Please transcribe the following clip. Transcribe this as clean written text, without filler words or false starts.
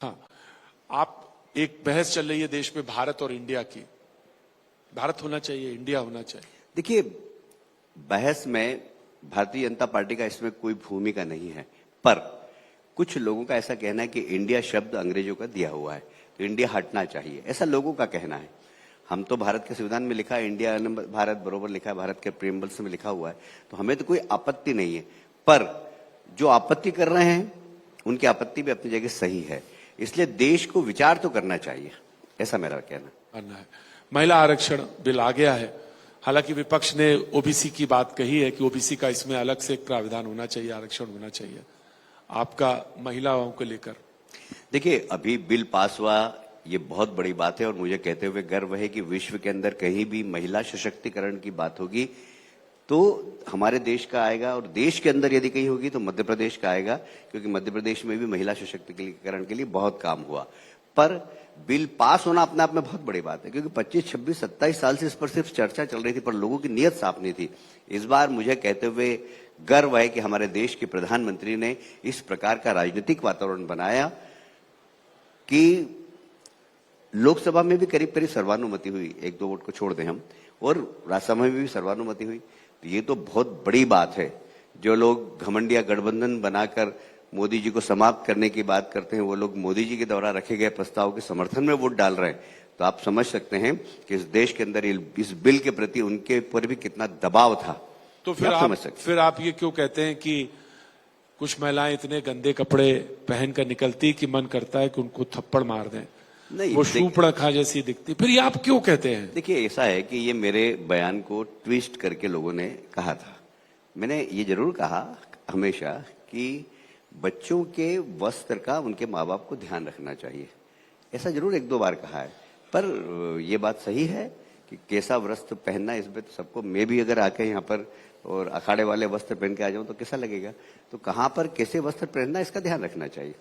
हाँ, आप एक बहस चल रही है देश में भारत और इंडिया की। भारत होना चाहिए, इंडिया होना चाहिए। देखिए, बहस में भारतीय जनता पार्टी का इसमें कोई भूमिका नहीं है, पर कुछ लोगों का ऐसा कहना है कि इंडिया शब्द अंग्रेजों का दिया हुआ है, तो इंडिया हटना चाहिए, ऐसा लोगों का कहना है। हम तो भारत के संविधान में लिखा है इंडिया भारत बरोबर लिखा है, भारत के प्रीएम्बल्स में लिखा हुआ है, तो हमें तो कोई आपत्ति नहीं है। पर जो आपत्ति कर रहे हैं उनकी आपत्ति भी अपनी जगह सही है, इसलिए देश को विचार तो करना चाहिए, ऐसा मेरा कहना है। महिला आरक्षण बिल आ गया है, हालांकि विपक्ष ने ओबीसी की बात कही है कि ओबीसी का इसमें अलग से एक प्राविधान होना चाहिए, आरक्षण होना चाहिए। आपका महिलाओं को लेकर? देखिए, अभी बिल पास हुआ, ये बहुत बड़ी बात है और मुझे कहते हुए गर्व है कि विश्व के अंदर कहीं भी महिला सशक्तिकरण की बात होगी तो हमारे देश का आएगा, और देश के अंदर यदि कहीं होगी तो मध्य प्रदेश का आएगा, क्योंकि मध्य प्रदेश में भी महिला सशक्तिकरण के लिए बहुत काम हुआ। पर बिल पास होना अपने आप में बहुत बड़ी बात है, क्योंकि 25, 26, 27 साल से इस पर सिर्फ चर्चा चल रही थी, पर लोगों की नीयत साफ नहीं थी। इस बार मुझे कहते हुए गर्व है कि हमारे देश के प्रधानमंत्री ने इस प्रकार का राजनीतिक वातावरण बनाया कि लोकसभा में भी करीब करीब सर्वानुमति हुई, 1-2 वोट को छोड़ दें हम, और राज्यसभा में भी सर्वानुमति हुई। तो ये तो बहुत बड़ी बात है। जो लोग घमंडिया गठबंधन बनाकर मोदी जी को समाप्त करने की बात करते हैं, वो लोग मोदी जी के द्वारा रखे गए प्रस्ताव के समर्थन में वोट डाल रहे हैं, तो आप समझ सकते हैं कि इस देश के अंदर इस बिल के प्रति उनके ऊपर भी कितना दबाव था। तो फिर आप ये क्यों कहते हैं कि कुछ महिलाएं इतने गंदे कपड़े पहनकर निकलती कि मन करता है कि उनको थप्पड़ मार दें? नहीं, वो शूर्पणखा जैसी दिखती, फिर ये आप क्यों कहते हैं? देखिए, ऐसा है कि ये मेरे बयान को ट्विस्ट करके लोगों ने कहा था। मैंने ये जरूर कहा हमेशा कि बच्चों के वस्त्र का उनके माँ बाप को ध्यान रखना चाहिए, ऐसा जरूर 1-2 बार कहा है। पर ये बात सही है कि कैसा वस्त्र पहनना, इसमें तो सबको, मैं भी अगर आके यहाँ पर और अखाड़े वाले वस्त्र पहन के आ जाऊं तो कैसा लगेगा? तो कहाँ पर कैसे वस्त्र पहनना, इसका ध्यान रखना चाहिए।